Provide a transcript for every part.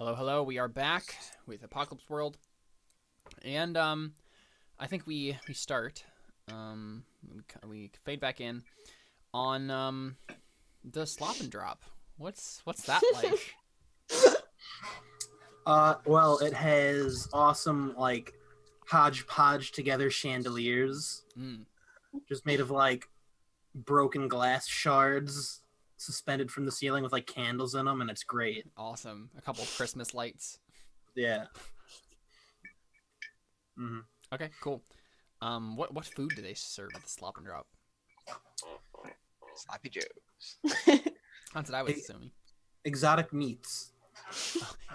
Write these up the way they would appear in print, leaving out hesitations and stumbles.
Hello, hello. We are back with Apocalypse World, and I think we start. We fade back in on the slop and drop. What's that like? Well, it has awesome like hodgepodge together chandeliers, just made of like broken glass shards suspended from the ceiling with like candles in them, and it's great. Awesome. A couple of Christmas lights. Yeah. Mm-hmm. Okay, cool. What food do they serve at the slop and drop? Sloppy Joes. That's what I was assuming. Exotic meats.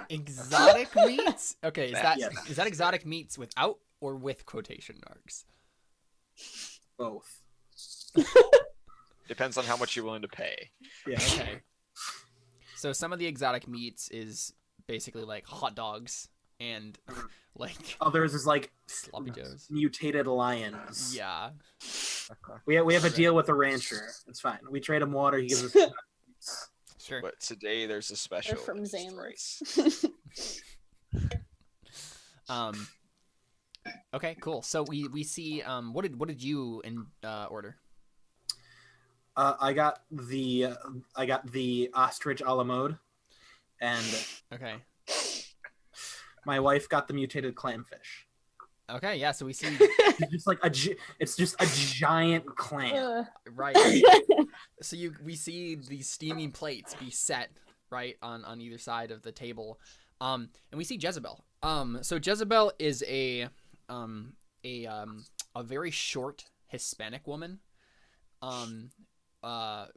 Exotic meats? Okay, Yes. is that exotic meats without or with quotation marks? Both. Depends on how much you're willing to pay. Yeah. Okay. So some of the exotic meats is basically like hot dogs and like Others is like sloppy joes. mutated lions. Yeah. We have a deal with a rancher. It's fine. We trade him water. He gives us meats. Sure. But today there's a special. They're from it's Zambia. rice. Okay, cool. So we see what did you order? I got the ostrich a la mode, and Okay. my wife got the mutated clamfish. Okay, yeah, so we see It's just like it's just a giant clam. right. So we see these steaming plates be set right on either side of the table. And we see Jezebel. So Jezebel is a very short Hispanic woman.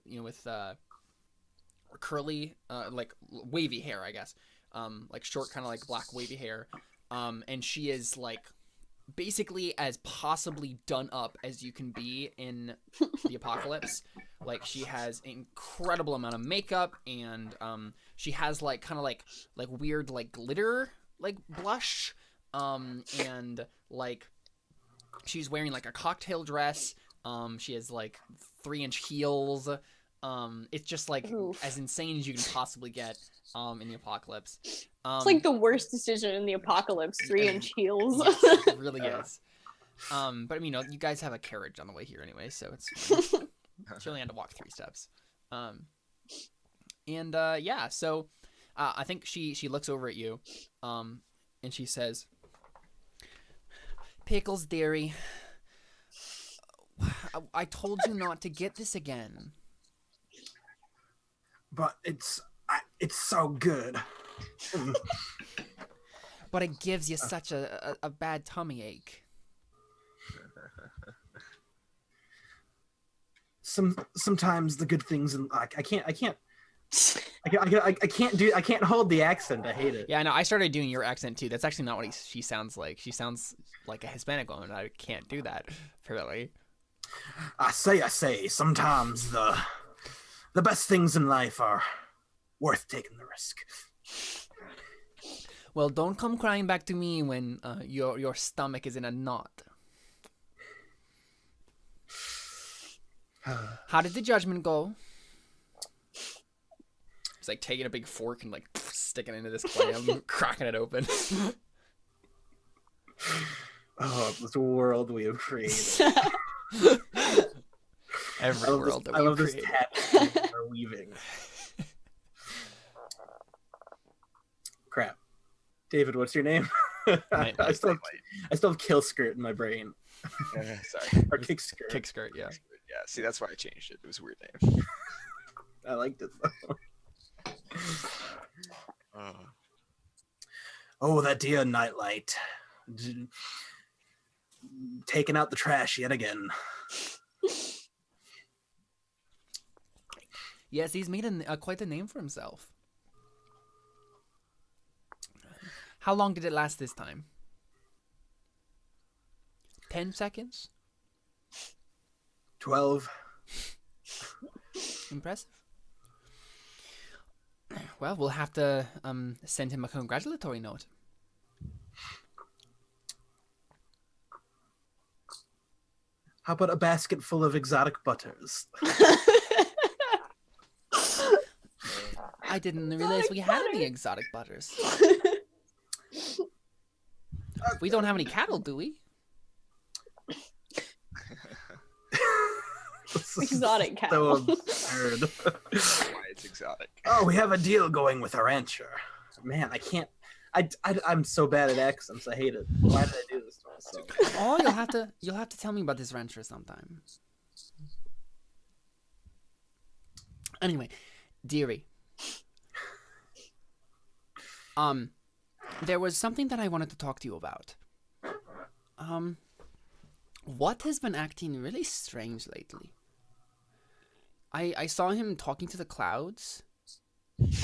With curly, like wavy hair, I guess. Like short, kind of like black wavy hair. And she is like basically as possibly done up as you can be in the apocalypse. Like she has an incredible amount of makeup, and she has like kind of like weird like glitter like blush, and like she's wearing like a cocktail dress. She has like 3-inch heels. It's just like as insane as you can possibly get in the apocalypse. It's like the worst decision in the apocalypse, 3-inch heels. Yes, it really is. But I mean, you guys have a carriage on the way here anyway, so it's fine. She only had to walk 3 steps. Yeah, so I think she looks over at you, and she says, "Pickles, dearie. I told you not to get this again." But it's so good. But it gives you such a bad tummy ache. Sometimes the good things in I can't hold the accent. I hate it. Yeah, I know. I started doing your accent too. That's actually not what she sounds like. She sounds like a Hispanic woman. I can't do that, apparently. I say. Sometimes the best things in life are worth taking the risk. Well, don't come crying back to me when your stomach is in a knot. How did the judgment go? It's like taking a big fork and like sticking it into this clam, cracking it open. Oh, this world we have created. Every world that we I love create. this tapestry we're weaving. Crap. David, what's your name? I still have kill skirt in my brain. Sorry. Or kick skirt. Kick skirt, yeah. Yeah, see, that's why I changed it. It was a weird name. I liked it though. Oh, that dear nightlight. Taking out the trash yet again. Yes, he's made quite a name for himself. How long did it last this time? 10 seconds? 12. Impressive. Well, we'll have to send him a congratulatory note. How about a basket full of exotic butters? I didn't realize we had any exotic butters. We don't have any cattle, do we? Exotic So cattle. absurd. Why it's exotic. Oh, we have a deal going with a rancher. Man, I can't. I'm so bad at accents. I hate it. Why did I do this to myself? Oh, you'll have to tell me about this rancher sometime. Anyway, dearie. There was something that I wanted to talk to you about. What has been acting really strange lately? I saw him talking to the clouds. Do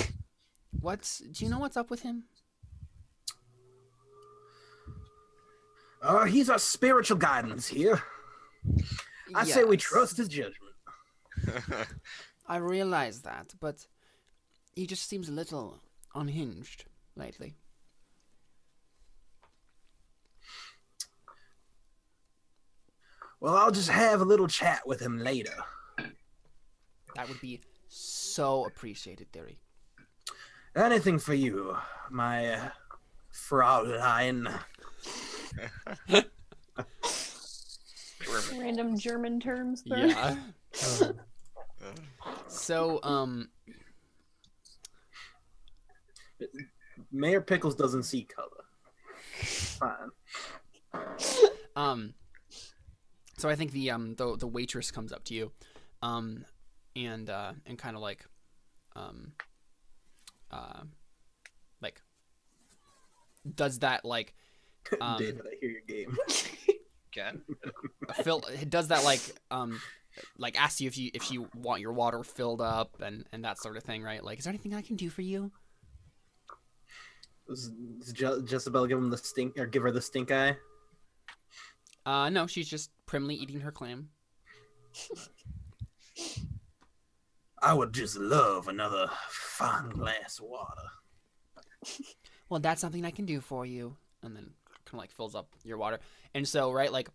you know what's up with him? He's our spiritual guidance here. I say we Yes, trust his judgment. I realize that, but he just seems a little unhinged lately. Well, I'll just have a little chat with him later. That would be so appreciated, dearie. Anything for you, my Fraulein. Random German terms. Thrown. Yeah. So, Mayor Pickles doesn't see color. Fine. So I think the waitress comes up to you, and kind of like does that like David, I hear your game. Again? does that like asks you if you want your water filled up and that sort of thing, right? Like, is there anything I can do for you? Does Jezebel give him the stink or give her the stink eye? No, she's just primly eating her clam. I would just love another fine glass of water. Well, that's something I can do for you. And then kind of like fills up your water. And so, right, like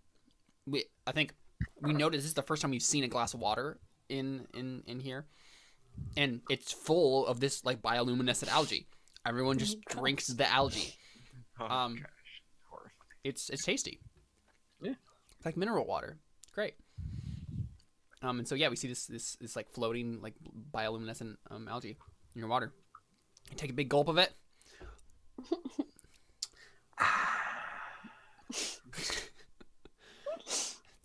I think we noticed this is the first time we've seen a glass of water in here. And it's full of this like bioluminescent algae. Everyone just drinks the algae. Oh, gosh. Horror. It's tasty. Yeah. It's like mineral water. Great. And so yeah, we see this like floating like bioluminescent algae in your water. You take a big gulp of it.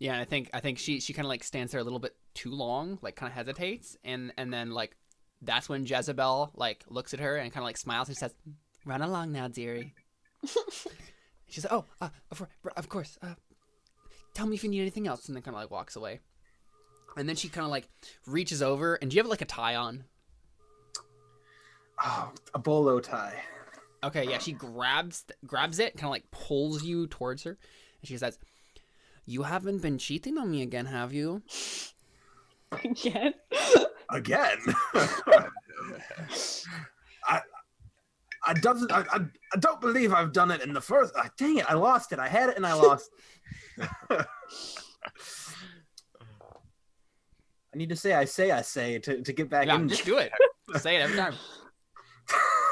Yeah, I think she kind of like stands there a little bit too long, like kind of hesitates, and then like that's when Jezebel like looks at her and kind of like smiles and says, "Run along now, dearie." She says, "Oh, of course. Tell me if you need anything else," and then kind of like walks away. And then she kind of like reaches over, and do you have like a tie on? Oh, a bolo tie. Okay, yeah, she grabs it, kind of like pulls you towards her, and she says, "You haven't been cheating on me again, have you?" Again? Again? I don't believe I've done it in the first. Dang it! I lost it. I had it and I lost it. I need to say I say to get back Yeah, in. just do it. Say it every time.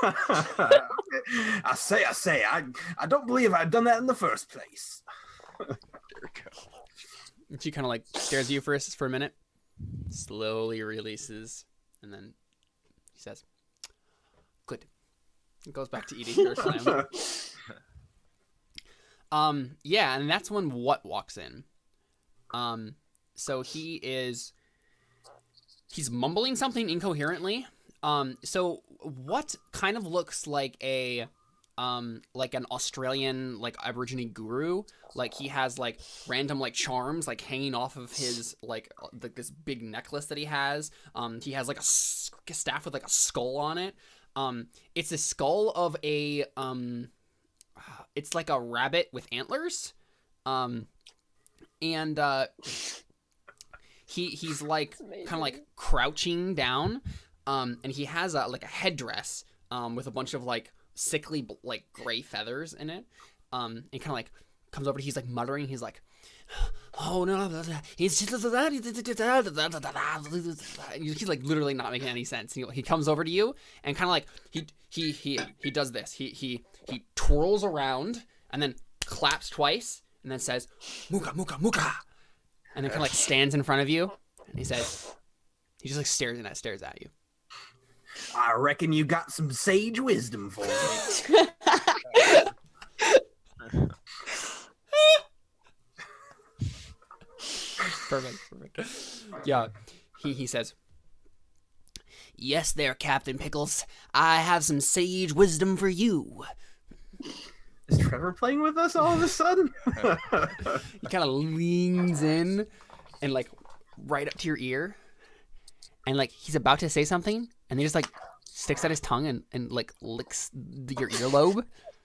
I say. I don't believe I've done that in the first place. There we go. And she kind of like stares at you for a minute, slowly releases, and then she says, "Good." It goes back to eating her clam. Yeah, and that's when What walks in. So he's mumbling something incoherently. So What kind of looks like an Australian like Aborigine guru. Like he has like random like charms like hanging off of his like this big necklace that he has. He has like a staff with like a skull on it. It's a skull of a it's like a rabbit with antlers. And he's like kind of like crouching down. And he has a headdress with a bunch of like sickly like gray feathers in it. And kind of like comes over. He's like muttering. He's like, oh no, he's like literally not making any sense. He comes over to you and kind of like he does this. He twirls around and then claps twice and then says muka muka muka, and then kind of like stands in front of you and he says, he just like stares at you. I reckon you got some sage wisdom for me. Perfect. Yeah, he says, yes there, Captain Pickles. I have some sage wisdom for you. Is Trevor playing with us all of a sudden? He kind of leans in and like right up to your ear, and like he's about to say something, and he just like sticks out his tongue and like licks your earlobe.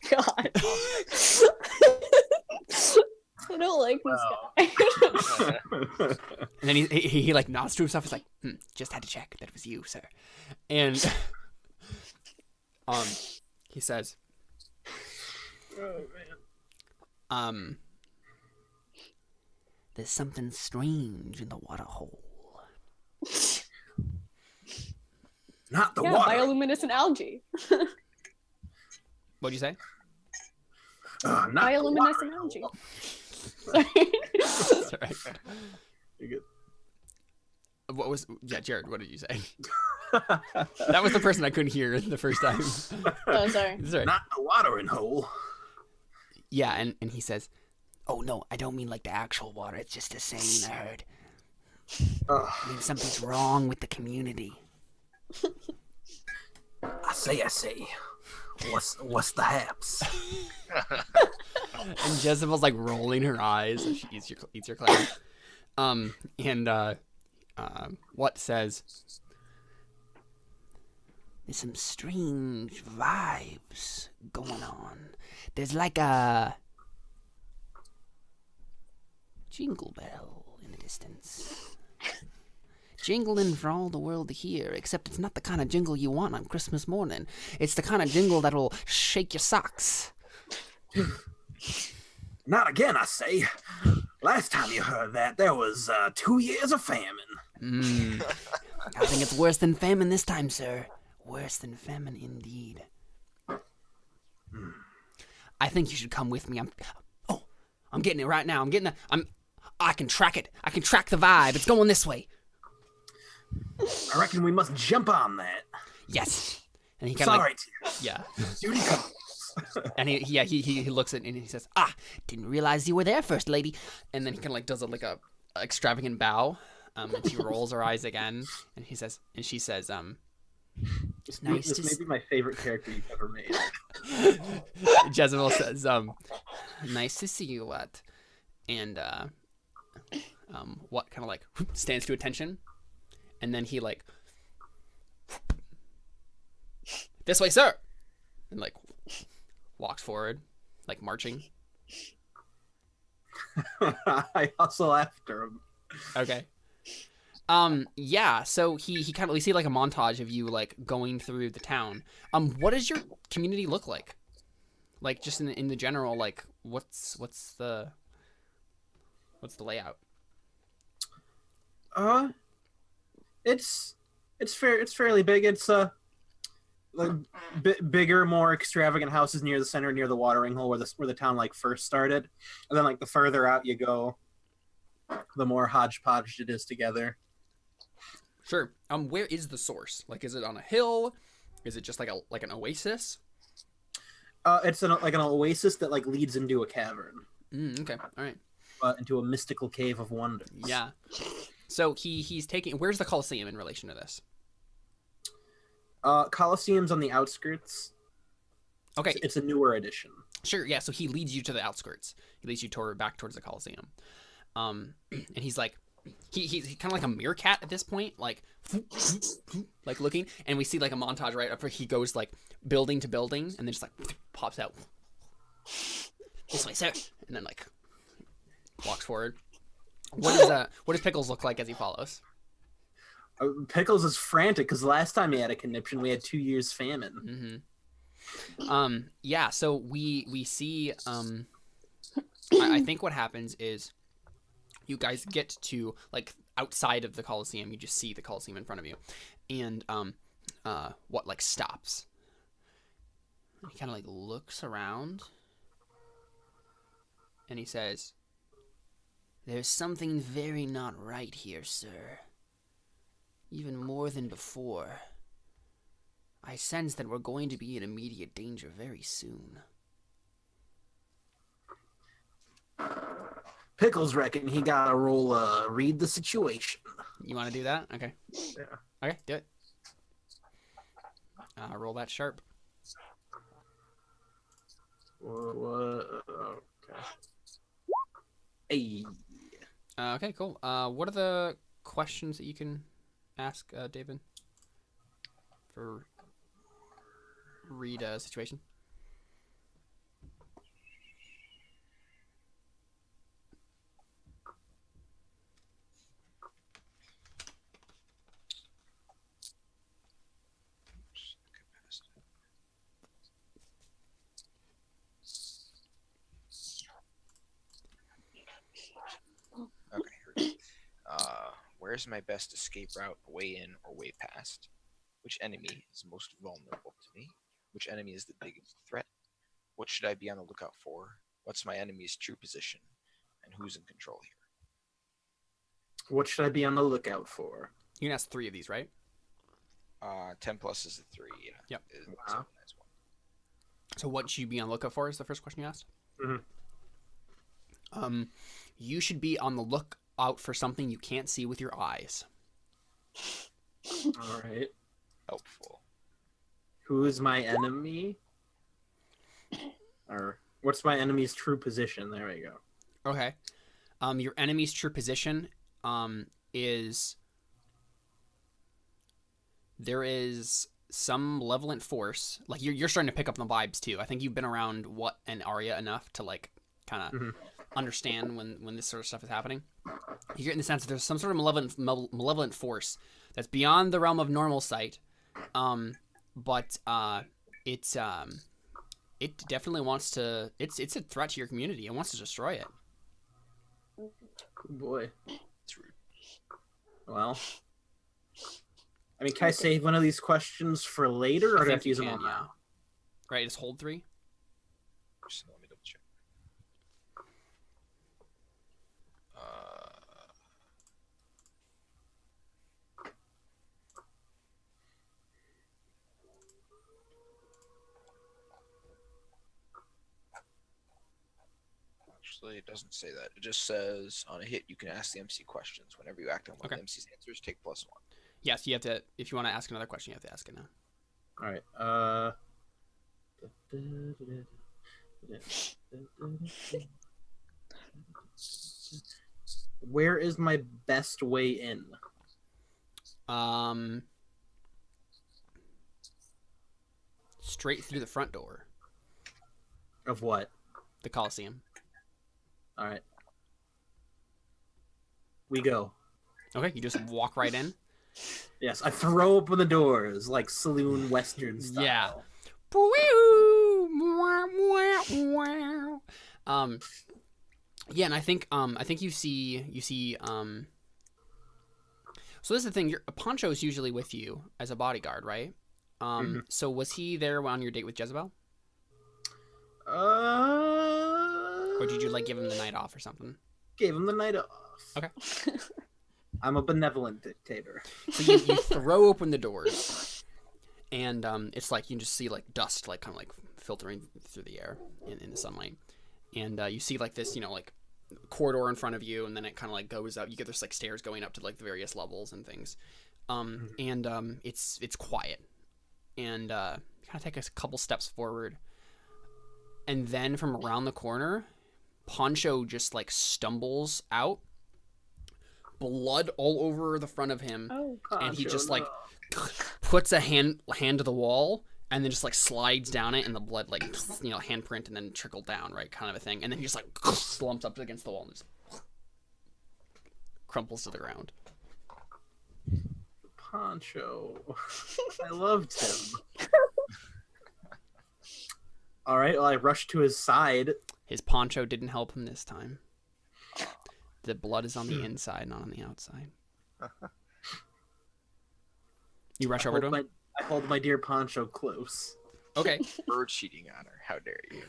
God. I don't like this guy. And then he like nods to himself. He's like, just had to check that it was you, sir. And he says, there's something strange in the water hole. Not the Yeah, water. bioluminescent algae. What'd you say? Not the Bioluminescent water. algae. That's all right. You're good. Jared, what did you say? That was the person I couldn't hear the first time. Oh, sorry. Sorry. Not the watering hole. Yeah, and he says, oh no, I don't mean like the actual water, it's just a saying I heard. I mean, something's wrong with the community. I say. What's the haps? And Jezebel's like rolling her eyes as she eats your clam. What says, there's some strange vibes going on. There's like a jingle bell in the distance. Jingling for all the world to hear, except it's not the kind of jingle you want on Christmas morning. It's the kind of jingle that'll shake your socks. Not again, I say. Last time you heard that, there was 2 years of famine. I think it's worse than famine this time, sir. Worse than famine indeed. I think you should come with me. I'm getting it right now. I can track it. I can track the vibe. It's going this way. I reckon we must jump on that. Yes. And he kind of Sorry, yeah. Duty comes. And he looks at it and he says, didn't realize you were there, First Lady. And then he kind of like does a extravagant bow. And she rolls her eyes again, and she says, This Nice may be my favorite character you've ever made. Jezebel says, nice to see you, What. And What kind of like stands to attention, and then he like, this way, sir, and like walks forward, like marching. I hustle after him. Okay. Yeah, so he kind of, we see like a montage of you like going through the town. What does your community look like? Like just in the general, like what's the layout? It's fairly big. It's like bigger, more extravagant houses near the center, near the watering hole where the town like first started, and then like the further out you go, the more hodgepodge it is together. Sure. Where is the source? Like, is it on a hill? Is it just like an oasis? It's like an oasis that like leads into a cavern. Okay. All right. Into a mystical cave of wonders. Yeah. So he's taking. Where's the Colosseum in relation to this? Colosseum's on the outskirts. Okay. It's a newer edition. Sure. Yeah. So he leads you to the outskirts. He leads you back towards the Colosseum. And he's like, he's kind of like a meerkat at this point, like looking, and we see like a montage right after he goes like building to building, and then just like pops out this way, sir, and then like walks forward. What does Pickles look like as he follows? Pickles is frantic because last time he had a conniption, we had 2 years famine. Yeah. So we see. I think what happens is You guys get to like outside of the Coliseum. You just see the Coliseum in front of you, and what like stops. He kind of like looks around, and he says, "There's something very not right here, sir. Even more than before. I sense that we're going to be in immediate danger very soon." Pickles reckon he gotta roll read the situation. You want to do that? Okay. Yeah. Okay, do it. Roll that sharp. What? Okay. Hey. Okay, cool. What are the questions that you can ask David for read a situation? Okay, here we go. Where's my best escape route, way in or way past? Which enemy is most vulnerable to me? Which enemy is the biggest threat? What should I be on the lookout for? What's my enemy's true position? And who's in control here? What should I be on the lookout for? You can ask 3 of these, right? 10 plus is a 3. Yeah. Yep. Is Wow. a nice one. So what should you be on the lookout for is the first question you asked? Mm-hmm. You should be on the lookout for something you can't see with your eyes. All right. Helpful. Who is my enemy? Or what's my enemy's true position? There we go. Okay. Your enemy's true position is there is some malevolent force. Like you're starting to pick up the vibes too. I think you've been around what an Arya enough to like kind of understand when this sort of stuff is happening. You're getting the sense that there's some sort of malevolent force that's beyond the realm of normal sight. But it definitely wants to. It's a threat to your community. It wants to destroy it. Good boy. It's rude. Well, I mean, can I save one of these questions for later, or do I have to use them all yeah. now? Right, just hold 3. Just let me double check. Actually, it doesn't say that. It just says on a hit you can ask the MC questions. Whenever you act on one of the MC's answers, take +1. Yes, you have to. If you want to ask another question, you have to ask it now. All right. Where is my best way in? Straight through the front door, Of what? the Coliseum. All right. We go. Okay, you just walk right in. Yes, I throw open the doors like saloon western style. Yeah. Yeah, and I think you see so this is the thing, Poncho is usually with you as a bodyguard, right? So was he there on your date with Jezebel? Or did you like give him the night off or something? Gave him the night off. Okay. I'm a benevolent dictator. So you throw open the doors, and it's like you can just see like dust like kind of like filtering through the air in the sunlight, and you see like this like corridor in front of you, and then it kind of like goes up. You get this like stairs going up to like the various levels and things, and it's quiet, and you kind of take a couple steps forward, and then from around the corner, Poncho just like stumbles out. Blood all over the front of him, and he just like puts a hand to the wall, and then just like slides down it, and the blood like handprint and then trickle down, right, kind of a thing, and then he just like slumps up against the wall and just crumples to the ground. Poncho, I loved him. All right, well, I rushed to his side. His poncho didn't help him this time. The blood is on the inside, not on the outside. You rush over to him? I hold my dear Poncho close. Okay. Bird cheating on her. How dare you?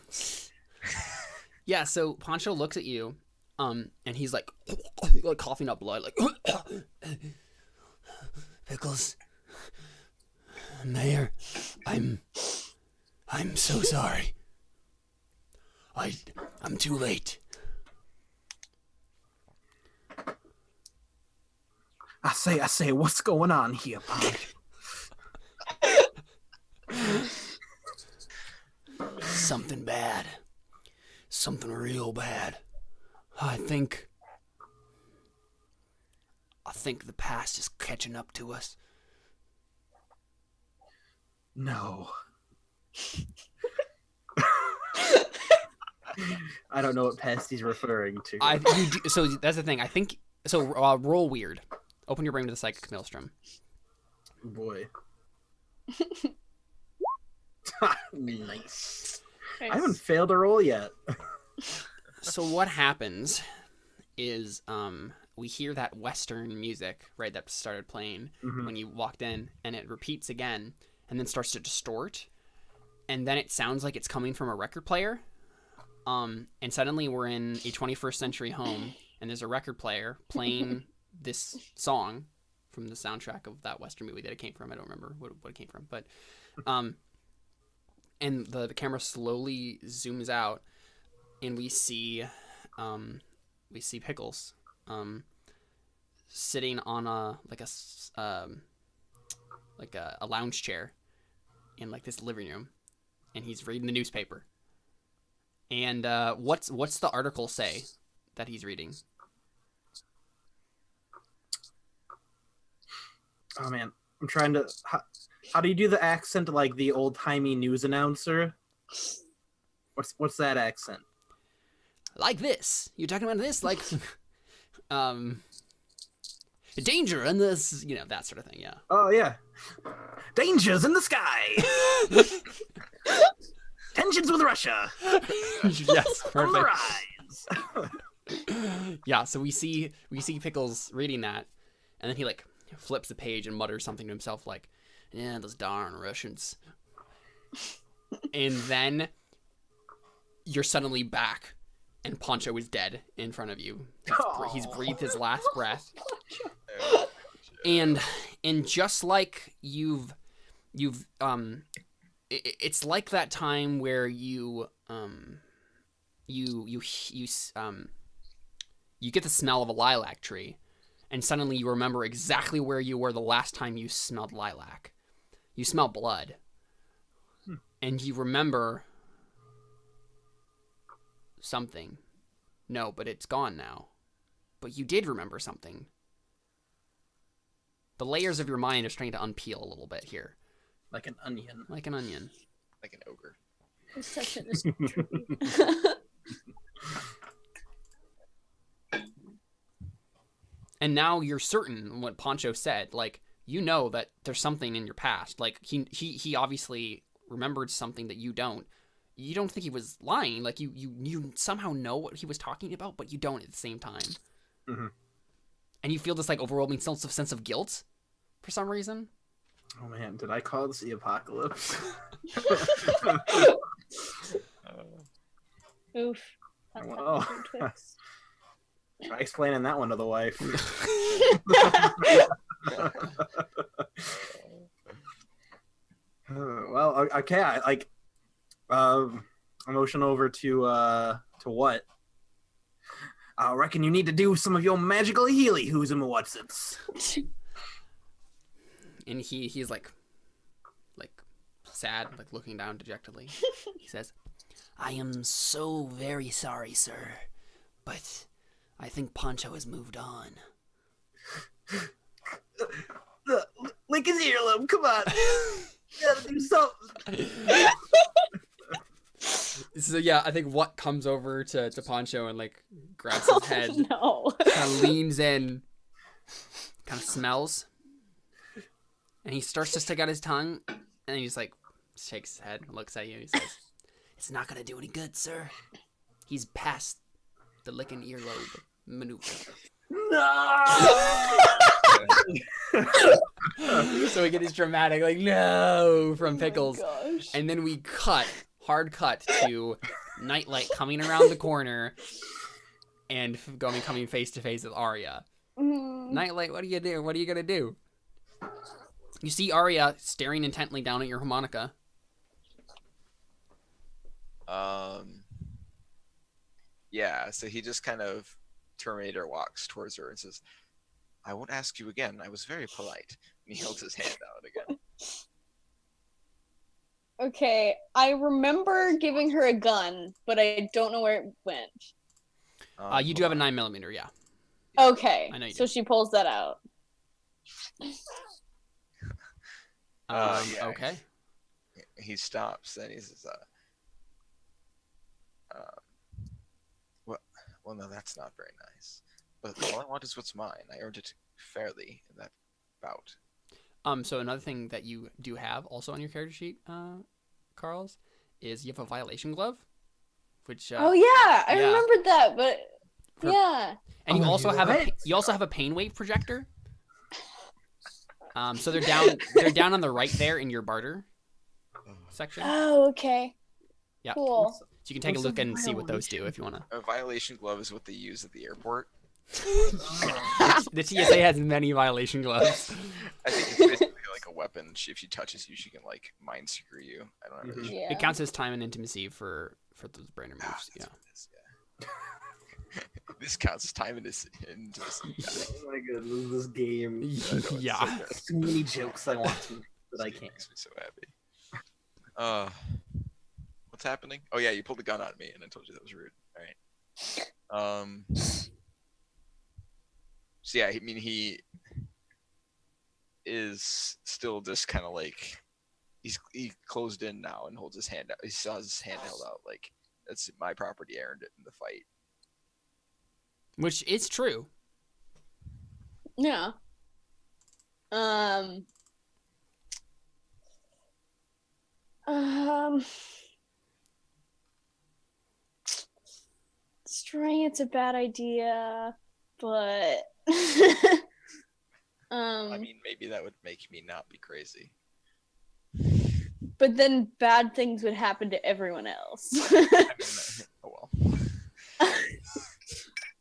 Yeah, so Poncho looks at you, and he's like coughing up blood, like Pickles. Mayor, I'm so sorry. I'm too late. I say, what's going on here, Poncho? Something bad. Something real bad. I think the past is catching up to us. No. I don't know what past he's referring to. So that's the thing. I think so. Roll weird. Open your brain to the psychic maelstrom. Boy. Nice. Nice. I haven't failed a roll yet. So what happens is we hear that Western music, right, that started playing when you walked in, and it repeats again, and then starts to distort, and then it sounds like it's coming from a record player, and suddenly we're in a 21st century home, and there's a record player playing this song from the soundtrack of that Western movie that it came from. I don't remember what it came from, but and the camera slowly zooms out, and we see Pickles sitting on a lounge chair in like this living room, and he's reading the newspaper. And what's the article say that he's reading? Oh man, I'm trying to. How do you do the accent like the old timey news announcer? What's that accent? Like this. You're talking about this, like, danger and this, that sort of thing. Yeah. Oh yeah, dangers in the sky. Tensions with Russia. Yes, On the perfect. rise. Yeah. So we see Pickles reading that, and then he like flips the page and mutters something to himself like, "Yeah, those darn Russians." And then you're suddenly back, and Poncho is dead in front of you. He's breathed his last breath, and just like it's like that time where you get the smell of a lilac tree, and suddenly you remember exactly where you were the last time you smelled lilac. You smell blood. And you remember something. No, but it's gone now. But you did remember something. The layers of your mind are starting to unpeel a little bit here. Like an onion. Like an onion. Like an ogre. It's such a mystery. And now you're certain what Poncho said. Like, you know that there's something in your past. Like, he obviously remembered something that you don't. You don't think he was lying. Like, you somehow know what he was talking about, but you don't at the same time. Mm-hmm. And you feel this, like, overwhelming sense of guilt for some reason. Oh man, did I cause the apocalypse? Oof. That's Wow. a good twist. Try explaining that one to the wife. Well, okay. I like motion over to what? I reckon you need to do some of your magical healy who's and what's it. And he's like sad, like looking down dejectedly. He says, "I am so very sorry, sir, but I think Poncho has moved on." Lick his earlobe, come on. You gotta do something. So yeah, I think what comes over to Poncho and like grabs his head, No. kind of leans in, kind of smells, and he starts to stick out his tongue, and he just like shakes his head and looks at you and he says, "It's not gonna do any good, sir. He's past the licking earlobe maneuver. No! So we get this dramatic, like, no, from Pickles. Oh my gosh. And then we hard cut to Nightlight coming around the corner and coming face to face with Arya. Nightlight, what do you do? What are you gonna do? You see Arya staring intently down at your harmonica. Yeah, so he just kind of Terminator walks towards her and says, I won't ask you again. I was very polite. And he holds his hand out again. Okay, I remember giving her a gun, but I don't know where it went. You do have a 9mm, yeah. Okay, I know you so do. she pulls that out. Yeah. Okay. He stops and he says, well, no, that's not very nice. But all I want is what's mine. I earned it fairly in that bout. So another thing that you do have also on your character sheet, Carl's, is you have a violation glove, which Oh yeah, I yeah. remembered that, but For- yeah. and you Oh, also have what? you also have a pain wave projector. So they're down on the right there in your barter section. So Oh, okay. Yeah. Cool. you can take a What's look a and see what those do if you wanna. A violation glove is what they use at the airport. The TSA has many violation gloves. I think it's basically like a weapon. If she touches you, she can like mind screw you. I don't know. Yeah. It counts as time and intimacy for those brainer moves. Yeah. This counts as time intimacy. Oh my goodness, this game. Yeah. Too many jokes I want to, but I can't. Makes me so happy. What's happening? Oh yeah, you pulled the gun on me, and I told you that was rude. All right. So yeah, I mean he is still just kind of like he closed in now and holds his hand out. He still has his hand held out like that's my property. I earned it in the fight. Which is true. Yeah. Destroying it's a bad idea, but I mean, maybe that would make me not be crazy. but then bad things would happen to everyone else. I mean, oh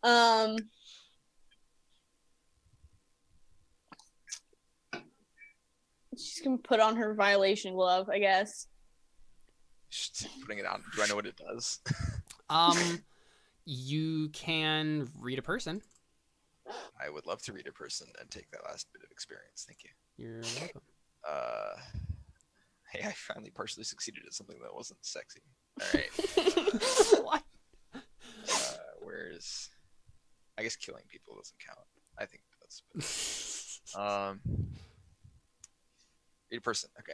well. She's gonna put on her violation glove, I guess. Just putting it on. Do I know what it does? You can read a person. I would love to read a person and take that last bit of experience. Thank you. You're welcome. Hey, I finally partially succeeded at something that wasn't sexy. All right. What? Where's? I guess killing people doesn't count. I think that's. Read a person. Okay.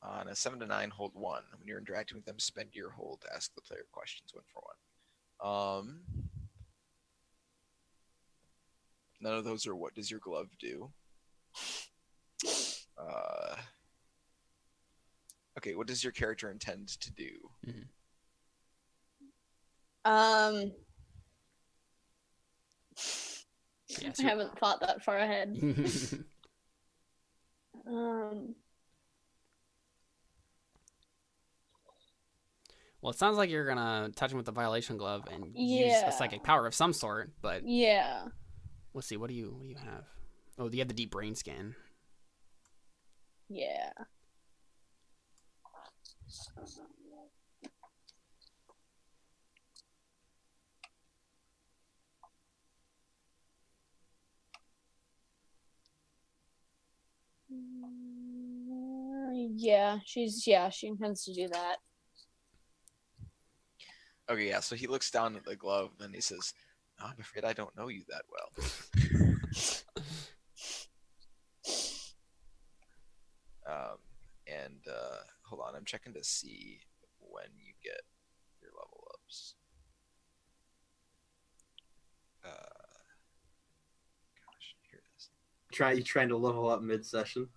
On a 7 to 9, hold 1. When you're interacting with them, spend your hold to ask the player questions 1 for 1. None of those are what does your glove do? Okay, what does your character intend to do? Yes, I haven't thought that far ahead. Well, it sounds like you're gonna touch him with the violation glove and use Yeah. a psychic power of some sort. But Yeah. let's see, what do you have? Oh, you have the deep brain scan. Yeah. She intends to do that. Okay, yeah. So he looks down at the glove and he says, "Oh, I'm afraid I don't know you that well." Hold on, I'm checking to see when you get your level ups. Gosh, here it is. You trying to level up mid-session?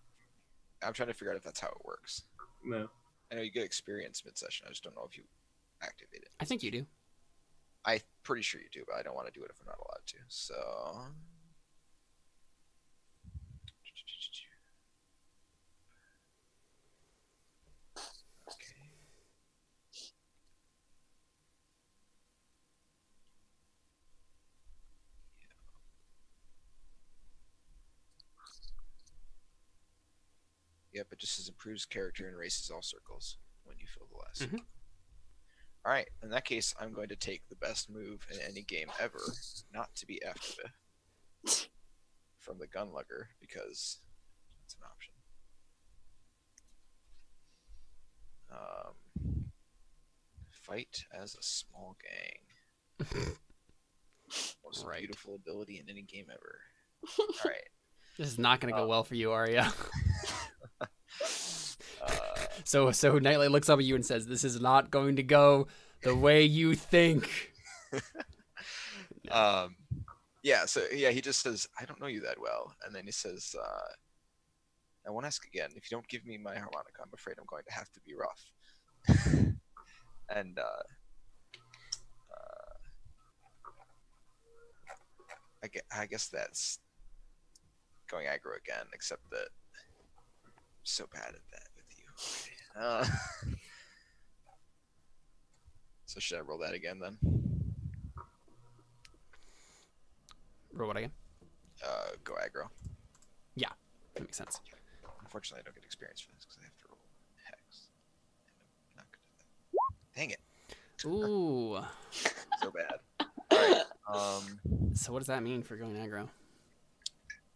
I'm trying to figure out if that's how it works. No. I know you get experience mid-session. I just don't know if you activate it. I think you do. I'm pretty sure you do, but I don't want to do it if I'm not allowed to. So. Okay. Yep, it just says improves character and erases all circles when you fill the last circle. All right, in that case, I'm going to take the best move in any game ever, not to be effed with, from the gunlugger, because it's an option. Fight as a small gang. Most beautiful ability in any game ever. All right. This is not going to go well for you, Arya. So Nightlight looks up at you and says, "This is not going to go the way you think." Yeah. So yeah, he just says, "I don't know you that well," and then he says, "I won't ask again. If you don't give me my harmonica, I'm afraid I'm going to have to be rough." And I guess that's going aggro again, except that I'm so bad at that with you. Okay. So should I roll that again then? Roll what again? Go aggro. Yeah, that makes sense. Unfortunately, I don't get experience for this because I have to roll hex. And I'm not good at that. Dang it. Ooh. So bad. All right. So what does that mean for going aggro?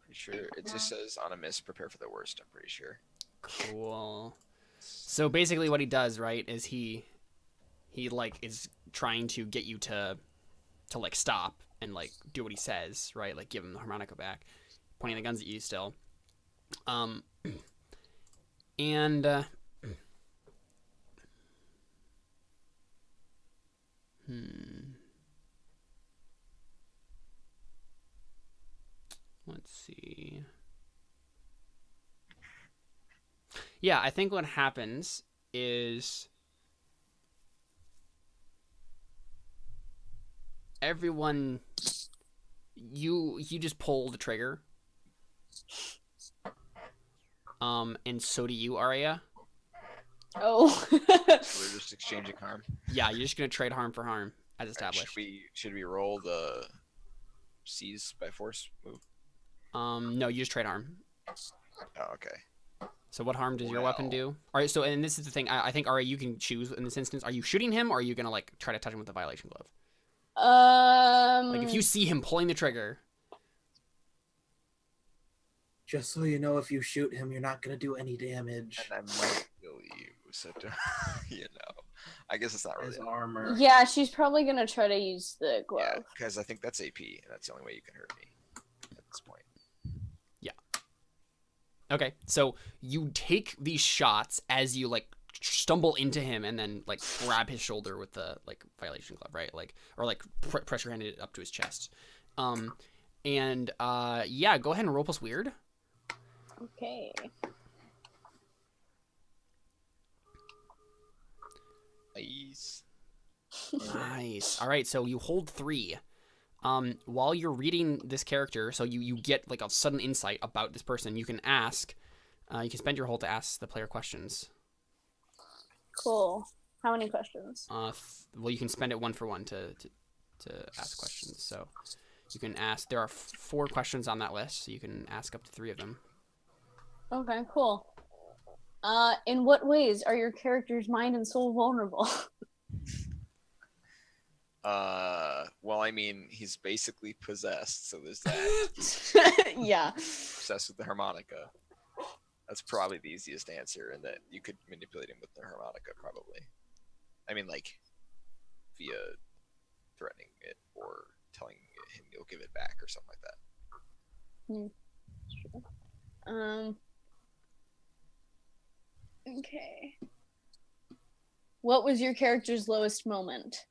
Pretty sure it just says on a miss, prepare for the worst. I'm pretty sure. Cool. So basically, what he does, right, is he like is trying to get you to like stop and like do what he says, right? Like give him the harmonica back, pointing the guns at you still. And let's see. Yeah, I think what happens is everyone you just pull the trigger. And so do you, Arya. Oh. So we're just exchanging harm. Yeah, you're just gonna trade harm for harm as established. Should we roll the seize by force move? No, you just trade harm. Oh, okay. So what harm does your weapon do? All right, so and this is the thing. I think Arya, you can choose in this instance. Are you shooting him, or are you gonna like try to touch him with the violation glove? Like if you see him pulling the trigger. Just so you know, if you shoot him, you're not gonna do any damage. And I might kill you, so you know. I guess it's not really His armor. Yeah, she's probably gonna try to use the glove. Yeah, because I think that's AP, and that's the only way you can hurt me at this point. Yeah. Okay, so you take these shots as you like stumble into him and then like grab his shoulder with the like violation glove, right? Like or like pressure handed it up to his chest. Yeah, go ahead and roll plus weird. Okay. Nice. Nice. All right, so you hold 3. While you're reading this character, so you get like a sudden insight about this person. You can ask. You can spend your hold to ask the player questions. Cool. How many questions? Well, you can spend it 1 for 1 to ask questions. So you can ask. There are 4 questions on that list, so you can ask up to 3 of them. Okay, cool. In what ways are your character's mind and soul vulnerable? Well, I mean, he's basically possessed, so there's that. Yeah. Obsessed with the harmonica. That's probably the easiest answer, and that you could manipulate him with the harmonica, probably. I mean, like, via threatening it or telling him you'll give it back or something like that. Okay. What was your character's lowest moment?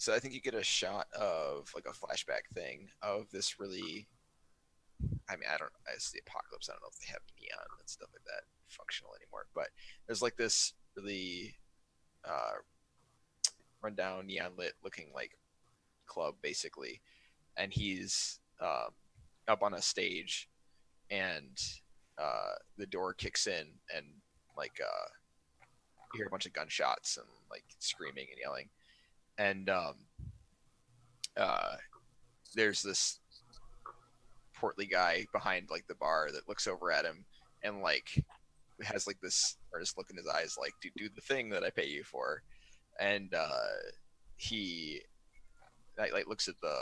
So I think you get a shot of like a flashback thing of this really. I mean, I don't. It's the apocalypse. I don't know if they have neon and stuff like that functional anymore. But there's like this really rundown, neon lit looking like club basically, and he's up on a stage, and the door kicks in, and like you hear a bunch of gunshots and like screaming and yelling, and there's this portly guy behind like the bar that looks over at him and like has like this earnest look in his eyes, like do the thing that I pay you for, and he like looks at the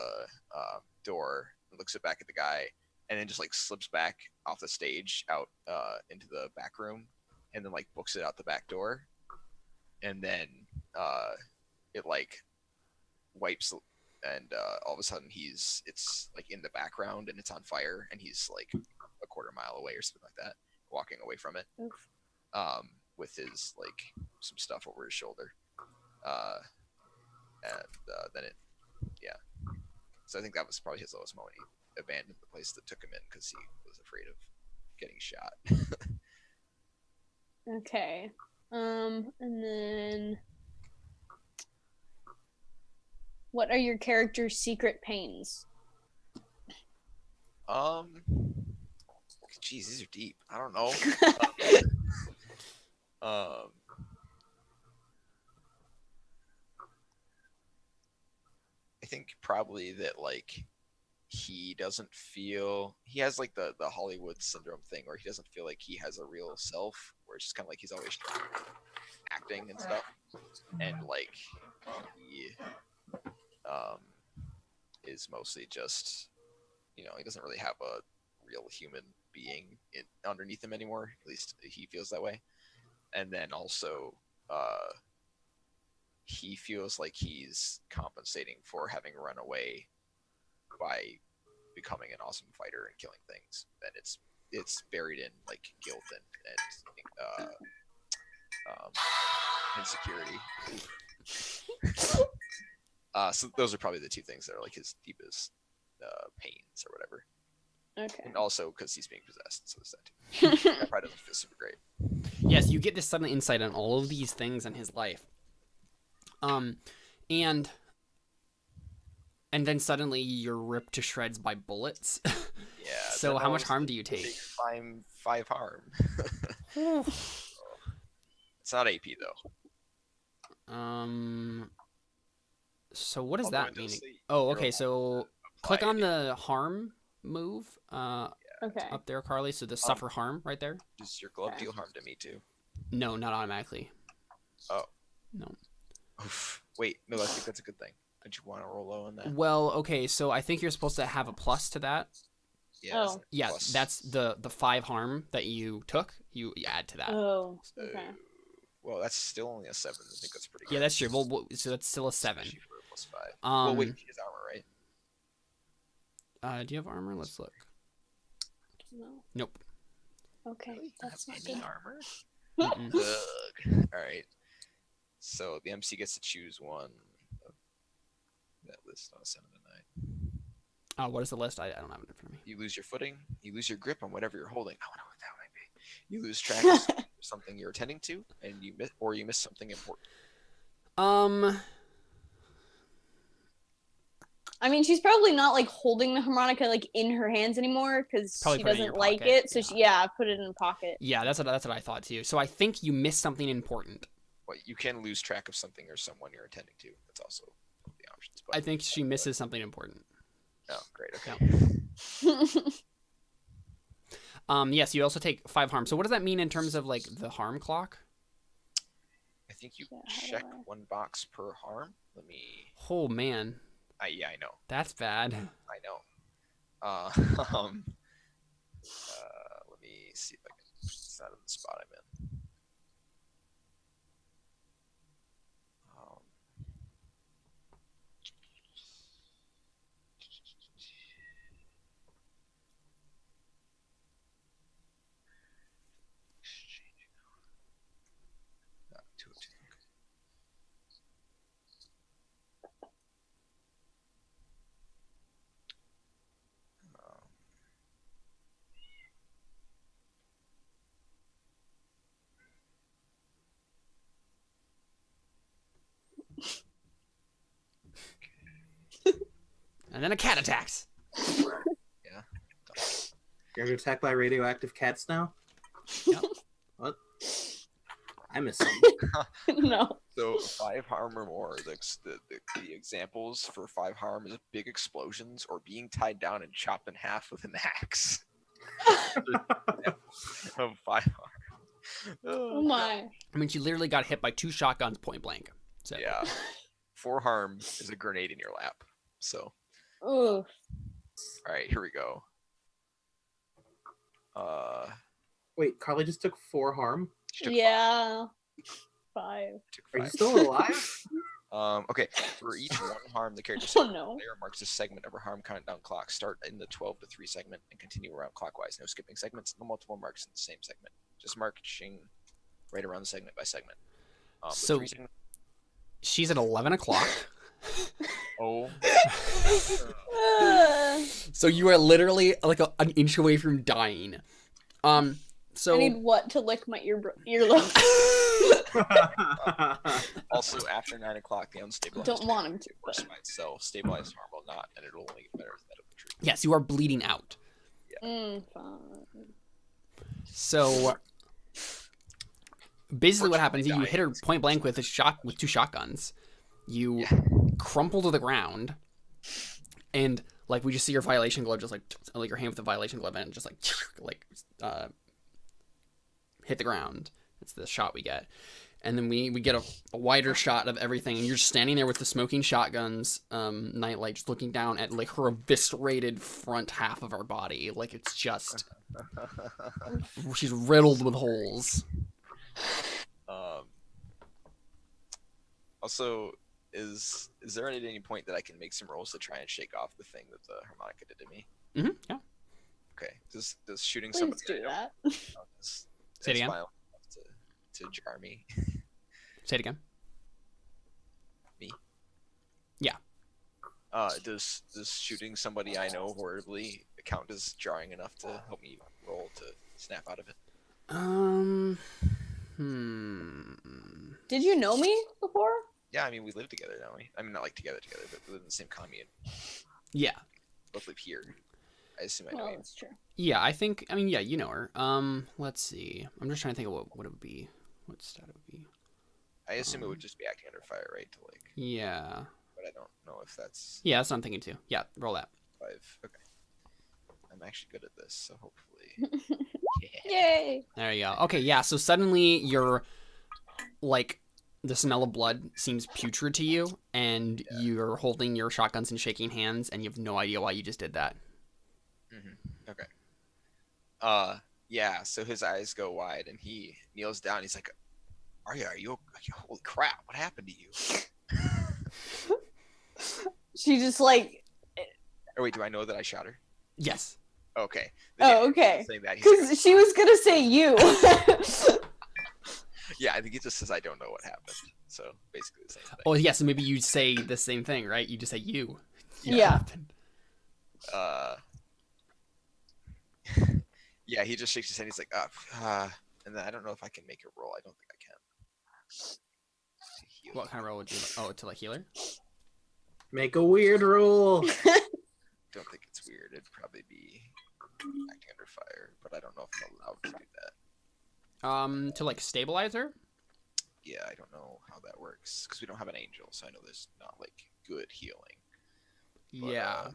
door, looks back at the guy, and then just like slips back off the stage out into the back room, and then like books it out the back door, and then it like wipes, and all of a sudden it's like in the background and it's on fire, and he's like a quarter mile away or something like that, walking away from it, with his like some stuff over his shoulder, and then it, yeah. So I think that was probably his lowest moment. He abandoned the place that took him in because he was afraid of getting shot. Okay. And then what are your character's secret pains? Geez, these are deep. I don't know. I think probably that like he doesn't feel, he has like the Hollywood syndrome thing where he doesn't feel like he has a real self, where it's just kind of like he's always acting and stuff, and like he is mostly just, you know, he doesn't really have a real human being underneath him anymore. At least he feels that way. And then also he feels like he's compensating for having run away by becoming an awesome fighter and killing things, and it's buried in like guilt and insecurity. So those are probably the two things that are like his deepest pains or whatever. Okay. And also because he's being possessed, so there's that too. That probably doesn't feel super great. Yes, you get this sudden insight on all of these things in his life. And then suddenly you're ripped to shreds by bullets. Yeah. So how much harm do you take? Five harm. It's not AP though. So what does Although that it does mean? say Oh, you're okay. So allowed to click apply on it. the harm move Okay. up there, Carly. So the suffer harm right there. Does your glove Okay. deal harm to me too? No, not automatically. Oh. No. Oof. Wait, no, I think that's a good thing. Don't you want to roll low on that? Well, okay. So I think you're supposed to have a plus to that. Yeah. Oh. isn't it Yeah, plus? that's the 5 harm that you took. You add to that. Oh. So- Okay. Well, that's still only a 7. I think that's pretty good. Yeah, that's true. Well, so that's still a 7. Especially for a +5. Well, wait, he has armor, right? Do you have armor? Let's look. No. Nope. Okay. Really? That's Have not any good. armor? Mm-mm. Ugh. All right. So the MC gets to choose one of that list on a 7 to 9. What is the list? I don't have it in front of me. You lose your footing. You lose your grip on whatever you're holding. I wonder what that might be. You lose track of something you're attending to, and you miss something important. I mean, she's probably not like holding the harmonica like in her hands anymore because Probably she put it in doesn't your like pocket, it. So put it in her pocket. Yeah, that's what I thought too. So I think you missed something important. Well, you can lose track of something or someone you're attending to. That's also one of the options. But I think she misses something important. Oh, great. Okay. Yes, you also take 5 harm. So what does that mean in terms of like the harm clock? I think you Yeah, how do check I- 1 box per harm. Let me. Oh man, Yeah, I know. that's bad. I know. Let me see if I can. It's not in the spot I'm in. And then a cat attacks. You're under attack by radioactive cats now? Yep. What? I missed something. No. So 5 harm or more. The examples for 5 harm is big explosions or being tied down and chopped in half with an axe. Of 5 harm. Oh my. I mean, she literally got hit by 2 shotguns point blank. So Yeah. 4 harm is a grenade in your lap. So, Ooh. all right, here we go. Wait, Carly just took 4 harm? She took Yeah. 5. took Are you 5. still alive? Okay. For each 1 harm, the character Oh no. player marks a segment of a harm countdown clock. Start in the 12 to 3 segment and continue around clockwise. No skipping segments. No multiple marks in the same segment. Just marching right around the segment by segment. The So- 3 segment. she's at 11 o'clock. Oh. So you are literally like an inch away from dying. So I need what to lick my earlobe? Also, after 9 o'clock, the unstabilized Don't want him to. works by itself. Stabilized harm will not, and it'll only get better with medical treatment. yes, you are bleeding out. Fine. So basically, what happens is you Fortunately, hit her point blank with 2 shotguns. You crumple to the ground, and like we just see your violation glove just like your hand with the violation glove and just like hit the ground. It's the shot we get, and then we get a wider shot of everything, and you're just standing there with the smoking shotguns, nightlight, just looking down at like her eviscerated front half of her body. Like it's just she's riddled with holes. Also, is there at any point that I can make some rolls to try and shake off the thing that the harmonica did to me? Yeah. Okay. Does shooting Please somebody do I know that. is Say it again. violent enough to jar me? Say it again. Me? Yeah. Does shooting somebody I know horribly count as jarring enough to help me roll to snap out of it? Did you know me before? Yeah, I mean we live together, don't we? I mean not like together, but we live in the same commune. Yeah. Both live here. I assume I know Well, you. that's true. Yeah, I mean, yeah, you know her. Let's see. I'm just trying to think of what it would be. What stat it would be. I assume it would just be acting under fire, right? To like, Yeah. but I don't know if that's Yeah, that's what I'm thinking too. Yeah, roll that. 5. Okay. I'm actually good at this, so hopefully. Yeah. Yay! There you go. Okay, yeah, so suddenly you're, like, the smell of blood seems putrid to you, and you're holding your shotguns and shaking hands, and you have no idea why you just did that. Okay. Yeah. So his eyes go wide, and he kneels down. He's like, "Are you? Holy crap! What happened to you?" She just like, Or wait, do I know that I shot her? Yes. Okay. oh, okay. Saying that, he's like, Because she was gonna say you. yeah, I think he just says I don't know what happened. So basically the same thing. Oh, yeah, so maybe you say the same thing, right? You just say you. Yeah. Yeah, he just shakes his head. He's like, and then I don't know if I can make a roll. I don't think I can. Heal. What kind of roll would you to like healer? Make a weird roll. Don't think it's weird. It'd probably be acting under fire, but I don't know if I'm allowed to do that. To like stabilize her? Yeah, I don't know how that works because we don't have an angel, so I know there's not like good healing. But, Yeah.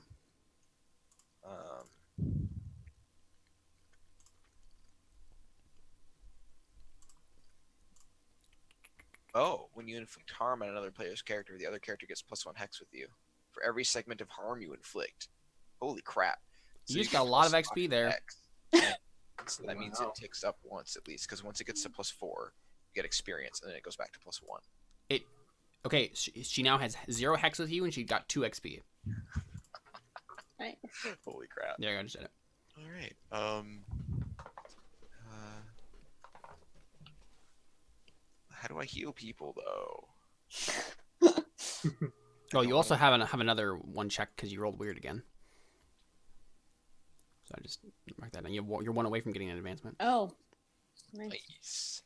Oh, when you inflict harm on another player's character, the other character gets +1 hex with you for every segment of harm you inflict. Holy crap! You just get got a lot of +5 XP there. hex. So that means Wow. it ticks up once at least, because once it gets to +4, you get experience, and then it goes back to +1. Okay, she now has 0 hex with you, and she got 2 XP. Nice. Holy crap! There you go, I just did it. All right. How do I heal people though? Oh, you also have another one check because you rolled weird again. So I just mark that down. You're 1 away from getting an advancement. Oh. Nice. Nice.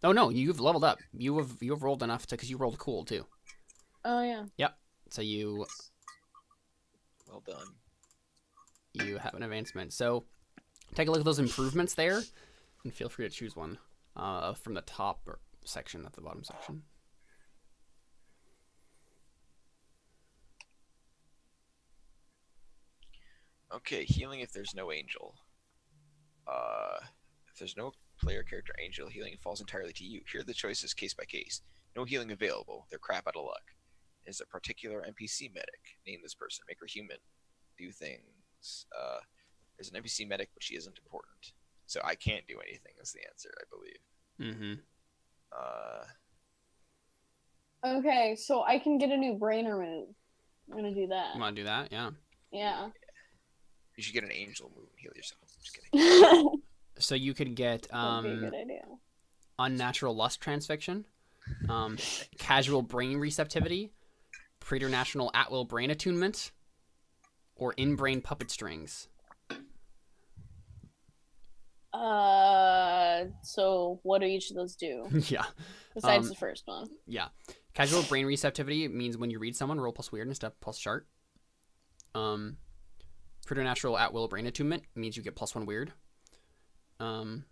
Oh no, you've leveled up. You have rolled enough to because you rolled cool too. Oh yeah. So you Well done. You have an advancement. So take a look at those improvements there, and feel free to choose one from the top section, not the bottom section. Okay, healing if there's no angel. If there's no player character angel, healing falls entirely to you. Here are the choices case by case. No healing available. They're crap out of luck. Is a particular NPC medic. Name this person. Make her human. Do things. There's an NPC medic, but she isn't important. So I can't do anything is the answer, I believe. Mm-hmm. Okay, so I can get a new brain remove. I'm gonna do that. You want to do that? Yeah. Yeah. You should get an angel move and heal yourself. Just kidding. So you could get That'd be a good idea. unnatural lust transfixion, casual brain receptivity, preternatural at-will brain attunement, or in-brain puppet strings. So what do each of those do? Yeah. Besides the first one. Yeah. Casual brain receptivity means when you read someone, roll plus weird instead of plus chart. Preternatural at-will brain attunement means you get +1 weird. And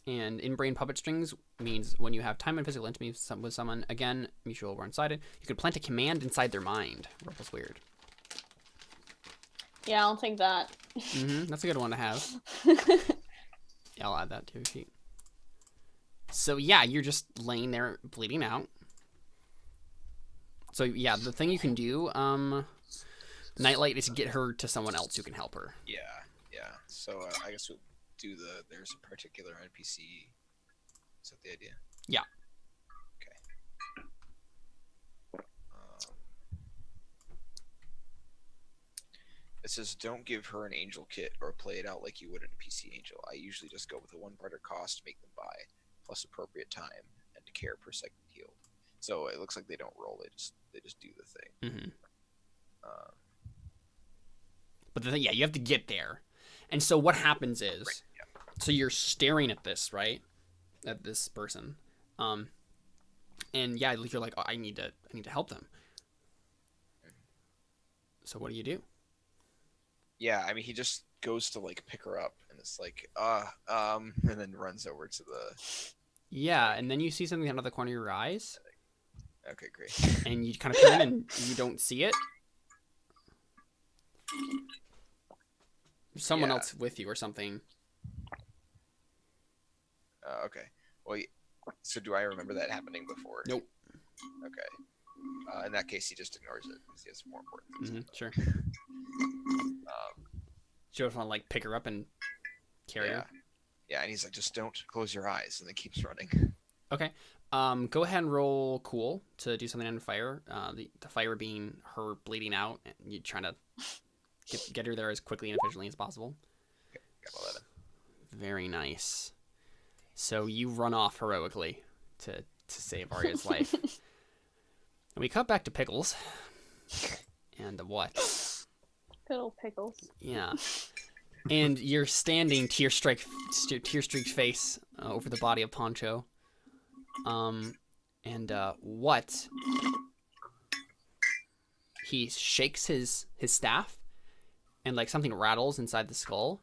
in-brain puppet strings means when you have time and physical intimacy with someone, again, mutual one-sided, you can plant a command inside their mind. Roll plus weird. Yeah, I'll take that. That's a good one to have. Yeah, I'll add that to your sheet. So yeah, you're just laying there bleeding out. So yeah, the thing you can do, Nightlight, is to get her to someone else who can help her. Yeah. So I guess we'll do there's a particular NPC. Is that the idea? Yeah. Okay. It says don't give her an angel kit or play it out like you would an NPC angel. I usually just go with a 1 barter cost to make them buy, plus appropriate time and care per segment healed. So it looks like they don't roll; they just do the thing. Mm-hmm. But the thing, yeah, you have to get there. And so what happens is, Right, yeah. So you're staring at this, right? At this person. And yeah, you're like, oh, I need to help them. So what do you do? Yeah, I mean, he just goes to like pick her up, and it's like, and then runs over to the. Yeah, and then you see something out of the corner of your eyes, Okay, great. and you kind of turn and you don't see it. There's someone Yeah. else with you or something. Okay. Well, so do I remember that happening before? Nope. Okay. In that case, he just ignores it because he has more important things. Sure. Um, You just want to like pick her up and carry yeah. her. Yeah, and he's like, just don't close your eyes, and then keeps running. Okay. Go ahead and roll cool to do something on fire. The fire being her bleeding out, and you trying to get her there as quickly and efficiently as possible. Okay, got 11. Very nice. So you run off heroically to save Arya's life. And we cut back to Pickles. And what? Good old Pickles. Yeah. And you're standing tear-streaked face over the body of Poncho. What? He shakes his staff, and like something rattles inside the skull.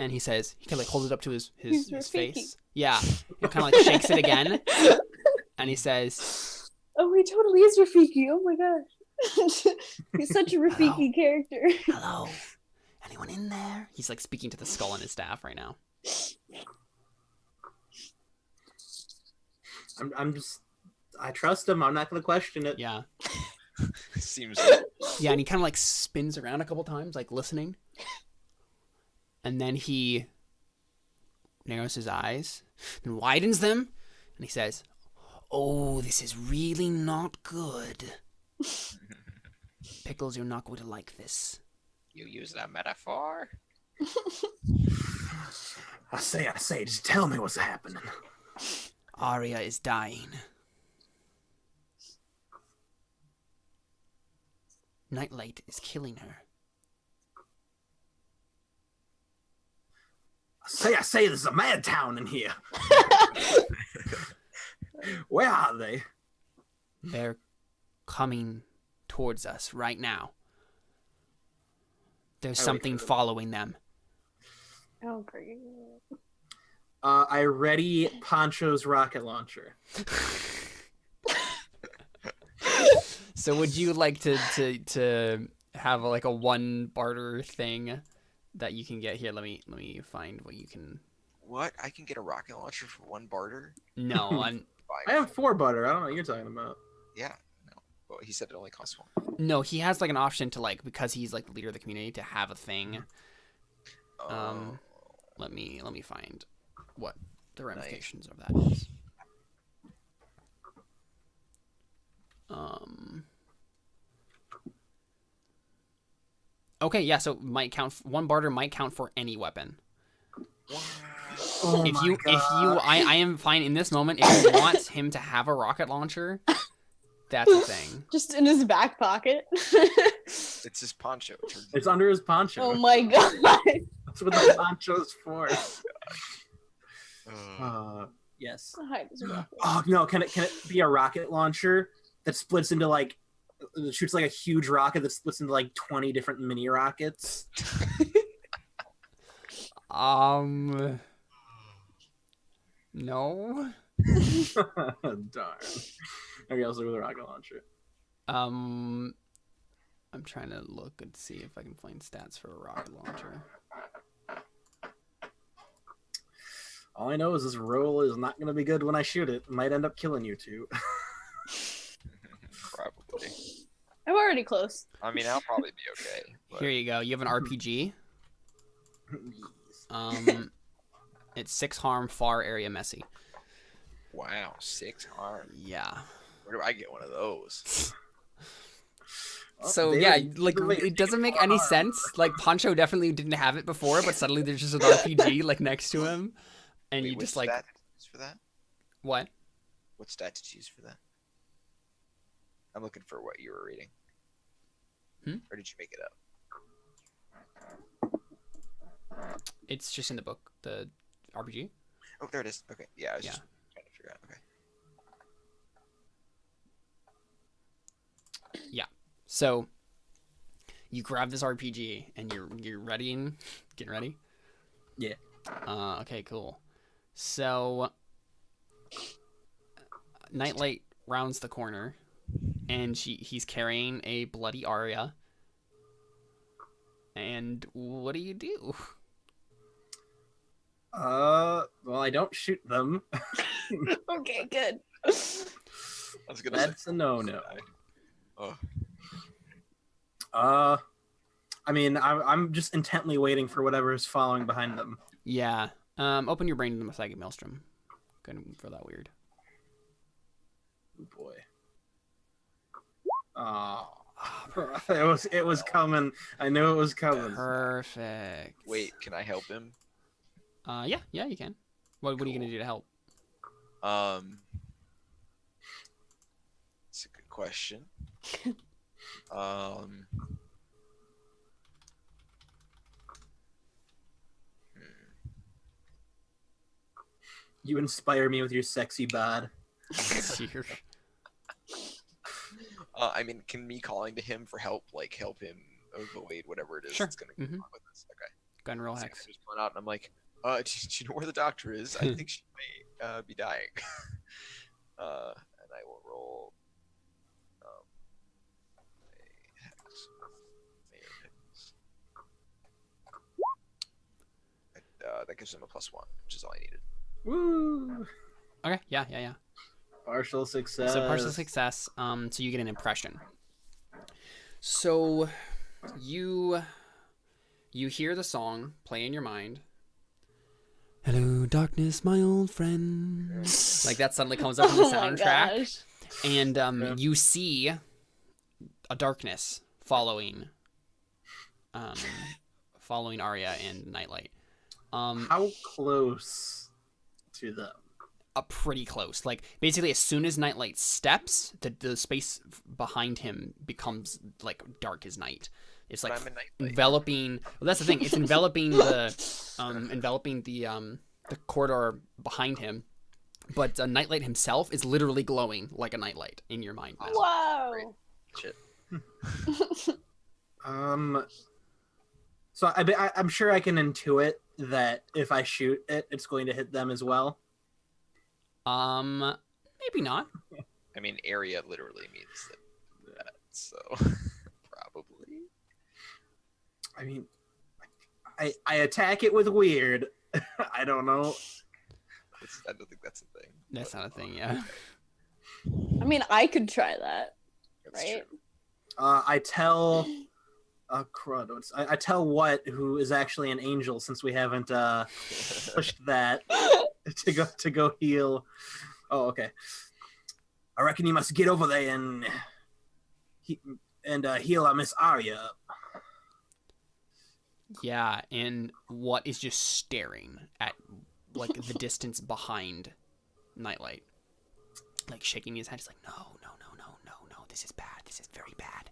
And he says, he kind of like holds it up to his face. Yeah. He kind of like shakes it again. And he says, Oh, he totally is Rafiki. Oh my gosh. He's such a Rafiki character. hello? Anyone in there? He's like speaking to the skull on his staff right now. I trust him. I'm not going to question it. Yeah. Seems. Yeah, and he kind of like spins around a couple times, like listening. And then he narrows his eyes and widens them. And he says, oh, this is really not good. Pickles, you're not going to like this. You use that metaphor? I say, just tell me what's happening. Arya is dying. Nightlight is killing her. I say, there's a mad town in here. Where are they? They're coming towards us right now. There's I wait something for them. following them. Oh, great. I ready Poncho's rocket launcher. So would you like to have like a one barter thing that you can get here? Let me find what you can. What? I can get a rocket launcher for 1 barter? No, I'm I have 4 butter. I don't know what you're talking about. Yeah, no. Well, he said it only costs 1. no. He has like an option to like because he's like the leader of the community to have a thing. Oh, Let me find what the ramifications of that is. Okay, yeah. So might count. One barter might count for any weapon. Oh if my you, God. I am fine in this moment. If you want him to have a rocket launcher, that's a thing. Just in his back pocket. it's his poncho. It's under his poncho. Oh my god. That's what the poncho's for. Uh, Yes. Hide his rocket. Oh no! Can it be a rocket launcher that splits into like it shoots like a huge rocket that splits into like 20 different mini rockets? No. Darn. Okay, I'll start with a rocket launcher. I'm trying to look and see if I can find stats for a rocket launcher. All I know is this roll is not going to be good when I shoot it. It might end up killing you two. probably. I'm already close. I mean, I'll probably be okay. But Here you go. You have an RPG. It's 6 harm, far area, messy. wow, 6 harm. Yeah. Where do I get one of those? So they yeah, don't- like wait, it doesn't make far any harm. sense. Like Poncho definitely didn't have it before, but suddenly there's just an RPG like next to him, and Wait, you what just like stat did you use for that? what? What stat did you use for that? I'm looking for what you were reading. Or did you make it up? It's just in the book, the RPG. Oh, there it is. Okay, yeah, I was Yeah. just trying to figure out. Okay. So you grab this RPG and you're ready and getting ready. Yeah. Okay, cool. So Nightlight rounds the corner, and he's carrying a bloody Arya. And what do you do? Well, I don't shoot them. Okay, good. I was gonna That's say. a no-no. Oh, I mean, I'm just intently waiting for whatever is following behind them. Yeah. Open your brain to the Psychic Maelstrom. Couldn't feel that weird. Oh, boy. Oh, it was coming. I knew it was coming. Perfect. wait, can I help him? Yeah, you can. What are you gonna do to help? It's a good question. You inspire me with your sexy bod. I mean, can me calling to him for help, like, help him avoid whatever it is Sure. that's gonna go Mhm. on with this? Okay. Go ahead and roll So hex. I'm just going out and I'm like, do you know where the doctor is? I think she may be dying. And I will roll a hex. Mayor Pickles. That gives him a +1, which is all I needed. Woo! Okay. Yeah. Partial success. So partial success. So you get an impression. So you hear the song play in your mind. Hello, darkness, my old friend. Like that suddenly comes up in the Oh my soundtrack, gosh. and you see a darkness following Arya and Nightlight. How close to them? Pretty close. Like basically, as soon as Nightlight steps, the space behind him becomes like dark as night. It's But like I'm a Nightlight. enveloping. Well, that's the thing. It's enveloping the corridor behind him. But Nightlight himself is literally glowing like a nightlight in your mind. now. Wow. Shit. So I'm sure I can intuit that if I shoot it, it's going to hit them as well. Maybe not. I mean, area literally means that, so probably. I mean, I attack it with weird. I don't know. I don't think that's a thing. That's not a thing, yeah. I mean, I could try that, That's right? true. I tell, crud. I tell what who is actually an angel since we haven't pushed that to go heal. Oh, okay. I reckon you must get over there and heal our Miss Arya. Yeah, and what is just staring at like the distance behind Nightlight, like shaking his head. He's like, no, this is bad. This is very bad.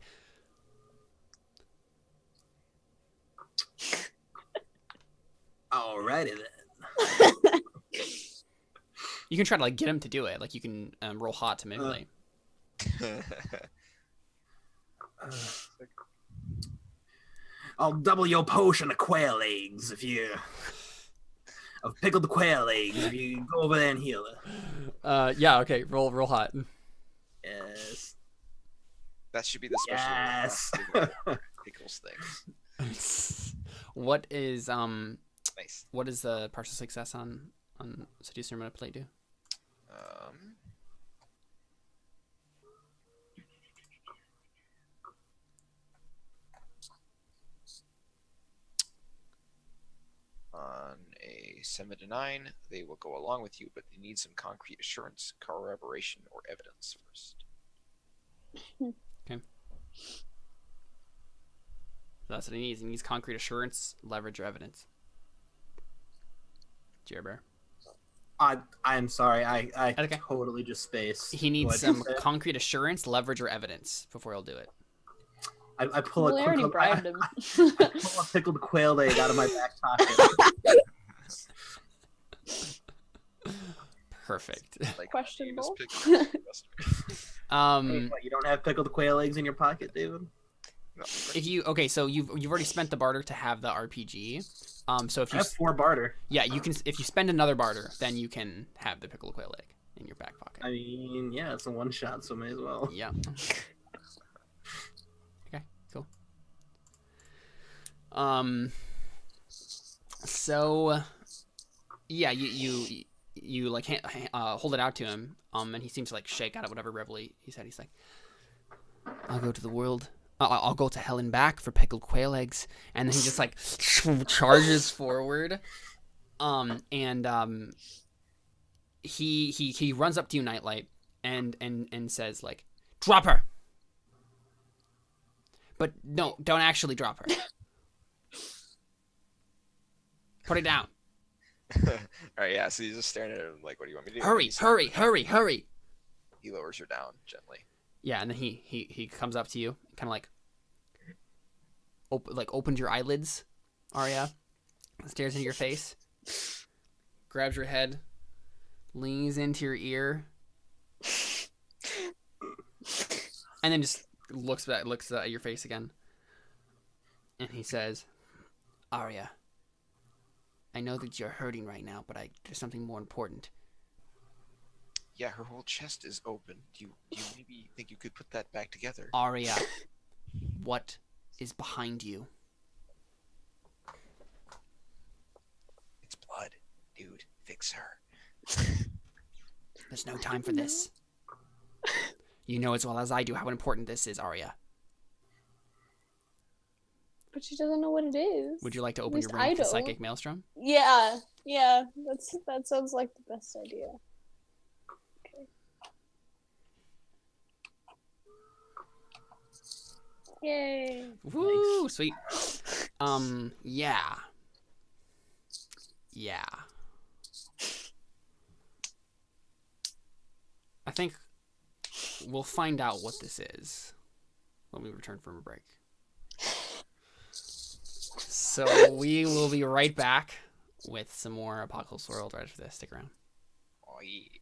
Alrighty then. You can try to like get him to do it. Like you can roll hot to manipulate. I'll double your potion of quail eggs of pickled quail eggs if you go over there and heal her. Yeah, okay. Roll hot. Yes. That should be the special Yes. pickles thing. What is Nice. what is the partial success on seduce or manipulate do? On a 7 to 9, they will go along with you, but they need some concrete assurance, corroboration, or evidence first. Okay. That's what he needs. He needs concrete assurance, leverage, or evidence. Jerbear. I'm sorry. I Okay. totally just spaced. He needs What'd some you say? concrete assurance, leverage, or evidence before he'll do it. I pull Well, a I already pickled, bribed him. I pull a pickled quail egg out of my back pocket. Perfect. Like, Questionable. my name is Hey, what, you don't have pickled quail eggs in your pocket, David? No, If you so you've already spent the barter to have the RPG. So if I you have 4 barter. yeah you can if you spend another barter, then you can have the pickled quail egg in your back pocket. I mean, yeah, it's a one shot, so may as well. Yeah. Okay, cool. So yeah, you like hold it out to him, and he seems to like shake out of whatever reveille he said. He's like, I'll go to the world. I'll go to hell and back for pickled quail eggs, and then he just like charges forward, he runs up to you, Nightlight, and says like, drop her. But no, don't actually drop her. Put it down. Alright, yeah, so he's just staring at him like, what do you want me to do? Hurry, He's- hurry, hurry, hurry. He lowers her down gently. Yeah, and then he comes up to you, kind of like, opens your eyelids, Arya, stares into your face, grabs your head, leans into your ear, and then just looks at your face again, and he says, Arya, I know that you're hurting right now, but there's something more important. Yeah, her whole chest is open. Do you maybe think you could put that back together? Arya, what is behind you? It's blood, dude. Fix her. There's no time for this. You know as well as I do how important this is, Arya. But she doesn't know what it is. Would you like to At open your least brain I for don't. psychic maelstrom? Yeah, that sounds like the best idea. Okay. Yay. Woo, sweet. Yeah. Yeah. I think we'll find out what this is when we return from a break. So we will be right back with some more Apocalypse World right after this. Stick around. Oh, yeah.